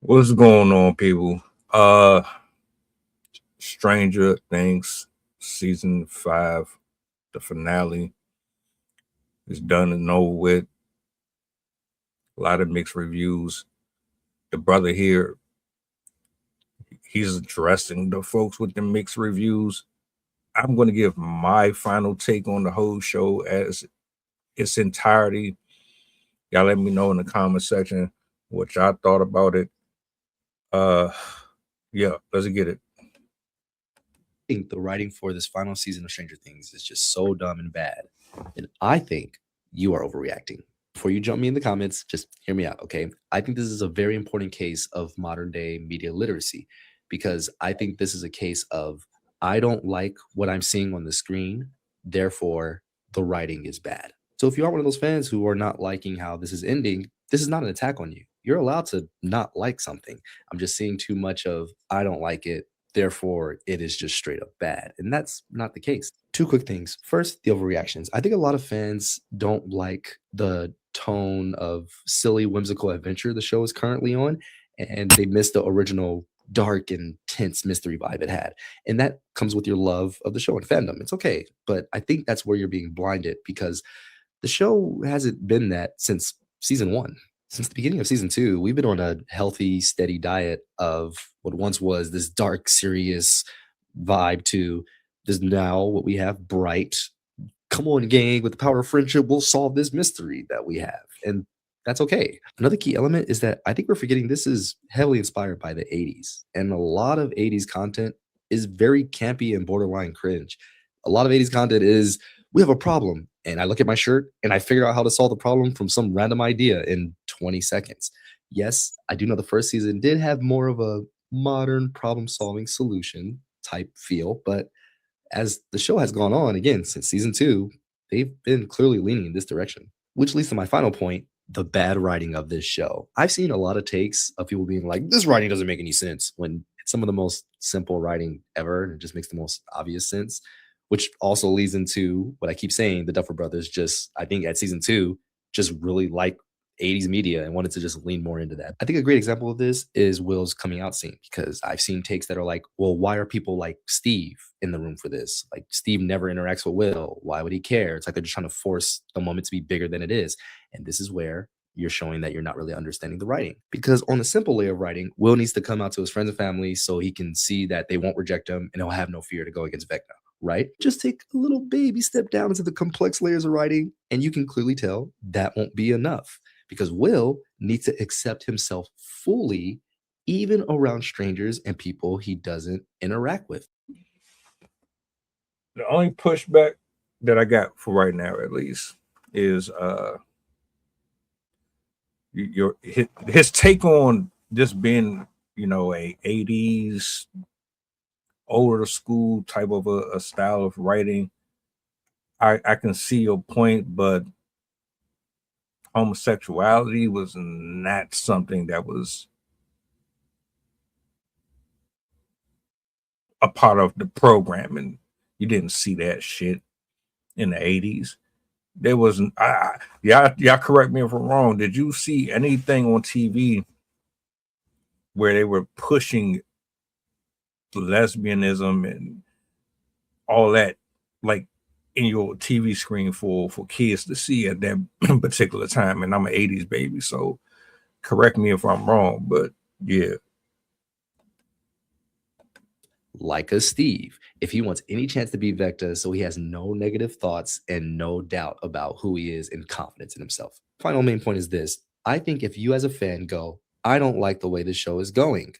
What's going on, people? Uh Stranger Things season 5, the finale is done and over with. A lot of mixed reviews. The brother here, he's addressing the folks with the mixed reviews. I'm going to give my final take on the whole show as its entirety. Y'all let me know in the comment section what y'all thought about it. Uh yeah, let's get it. Think the writing for this final season of Stranger Things is just so dumb and bad. And I think you are overreacting. Before you jump me in the comments, just hear me out, okay? I think this is a very important case of modern day media literacy because I think this is a case of I don't like what I'm seeing on the screen, therefore the writing is bad. So if you are one of those fans who are not liking how this is ending, this is not an attack on you. You're allowed to not like something. I'm just seeing too much of I don't like it, therefore it is just straight up bad. And that's not the case. Two quick things. First, the overreactions. I think a lot of fans don't like the tone of silly, whimsical adventure the show is currently on, and they miss the original dark and tense mystery vibe it had. And that comes with your love of the show and fandom. It's okay. But I think that's where you're being blinded because the show hasn't been that since season one. Since the beginning of season two, we've been on a healthy, steady diet of what once was this dark, serious vibe to this now what we have bright. Come on, gang, with the power of friendship, we'll solve this mystery that we have. And that's okay. Another key element is that I think we're forgetting this is heavily inspired by the 80s. And a lot of 80s content is very campy and borderline cringe. A lot of 80s content is we have a problem. And I look at my shirt and I figure out how to solve the problem from some random idea in 20 seconds. Yes, I do know the first season did have more of a modern problem solving solution type feel, but as the show has gone on again since season two, they've been clearly leaning in this direction. Which leads to my final point, the bad writing of this show. I've seen a lot of takes of people being like, this writing doesn't make any sense when it's some of the most simple writing ever. And it just makes the most obvious sense, which also leads into what I keep saying. The Duffer Brothers just, I think at season two, just really like 80s media and wanted to just lean more into that. I think a great example of this is Will's coming out scene because I've seen takes that are like, well, why are people like Steve in the room for this? Like Steve never interacts with Will. Why would he care? It's like they're just trying to force the moment to be bigger than it is. And this is where you're showing that you're not really understanding the writing. Because on a simple layer of writing, Will needs to come out to his friends and family so he can see that they won't reject him and he'll have no fear to go against Vecna, right? Just take a little baby step down into the complex layers of writing, and you can clearly tell that won't be enough because Will needs to accept himself fully, even around strangers and people he doesn't interact with. The only pushback that I got for right now, at least, is his take on this being, a '80s older school type of a style of writing. I can see your point, but homosexuality was not something that was a part of the program, and you didn't see that shit in the '80s. There wasn't. Y'all correct me if I'm wrong. Did you see anything on TV where they were pushing lesbianism and all that, like in your TV screen for kids to see at that particular time? And I'm an '80s baby, so correct me if I'm wrong, but yeah. Like a Steve, if he wants any chance to be Vecta, so he has no negative thoughts and no doubt about who he is and confidence in himself. Final main point is this. I think if you as a fan go, I don't like the way the show is going,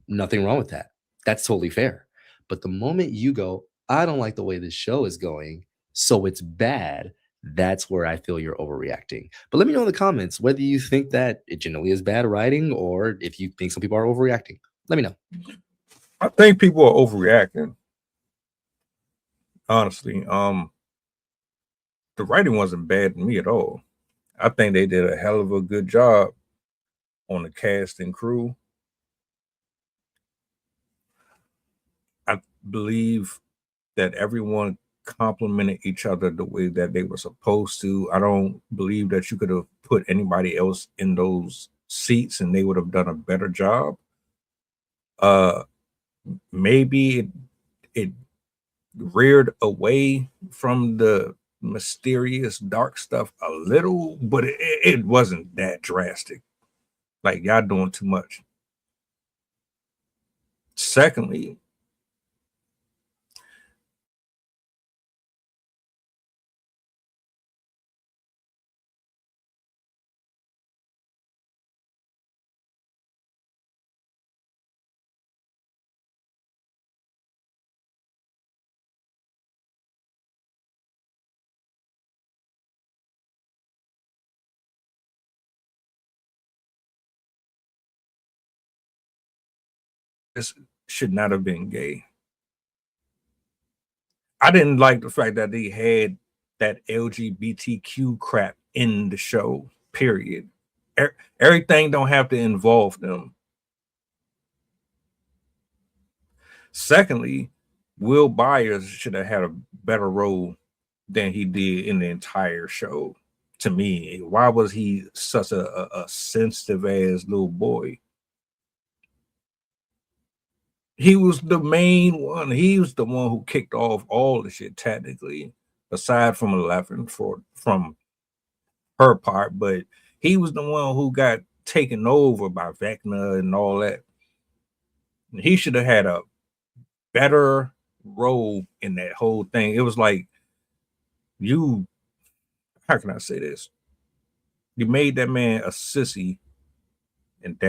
nothing wrong with that. That's totally fair. But the moment you go, I don't like the way this show is going, so it's bad, that's where I feel you're overreacting. But let me know in the comments whether you think that it generally is bad writing or if you think some people are overreacting. Let me know. I think people are overreacting. Honestly, the writing wasn't bad to me at all. I think they did a hell of a good job on the cast and crew. I believe that everyone complimented each other the way that they were supposed to. I don't believe that you could have put anybody else in those seats and they would have done a better job. Maybe it reared away from the mysterious dark stuff a little, but it wasn't that drastic. Like, y'all doing too much. Secondly, this should not have been gay. I didn't like the fact that they had that LGBTQ crap in the show, period. Everything don't have to involve them. Secondly, Will Byers should have had a better role than he did in the entire show. To me, why was he such a sensitive ass little boy? He was the main one. He was the one who kicked off all the shit, technically, aside from 11 from her part. But he was the one who got taken over by Vecna and all that. He should have had a better role in that whole thing. It was like, you, how can I say this? You made that man a sissy, and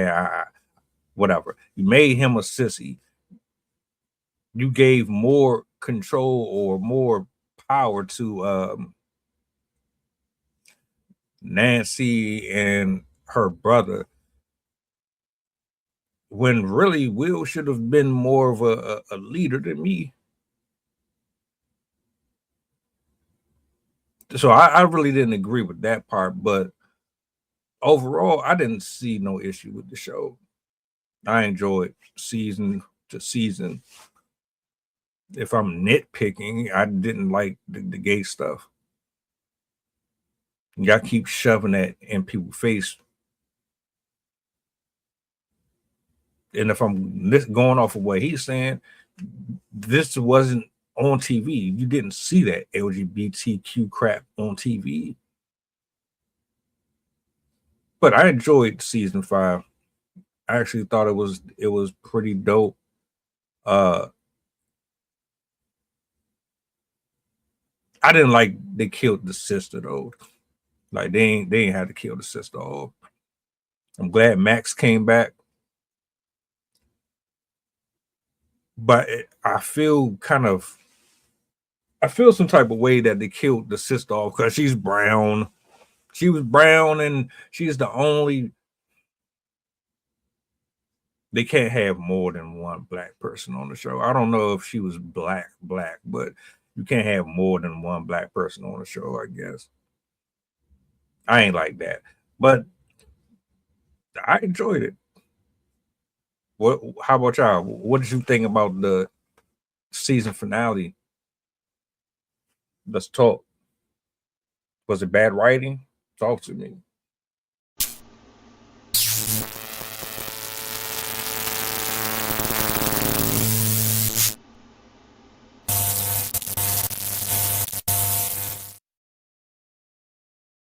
whatever. You made him a sissy. You gave more control or more power to Nancy and her brother, when really Will should have been more of a leader than me. So I really didn't agree with that part, but overall, I didn't see no issue with the show. I enjoyed season to season. If I'm nitpicking, I didn't like the gay stuff. Y'all keep shoving that in people's face. And if I'm going off of what he's saying, this wasn't on TV. You didn't see that LGBTQ crap on TV. But I enjoyed season 5. I actually thought it was pretty dope. I didn't like they killed the sister though. Like they ain't had to kill the sister off. I'm glad Max came back, but I feel some type of way that they killed the sister off because she's brown. She was brown, and she's the only. They can't have more than one black person on the show. I don't know if she was black, but you can't have more than one black person on the show, I guess. I ain't like that, but I enjoyed it. What? How about y'all? What did you think about the season finale? Let's talk. Was it bad writing? Talk to me.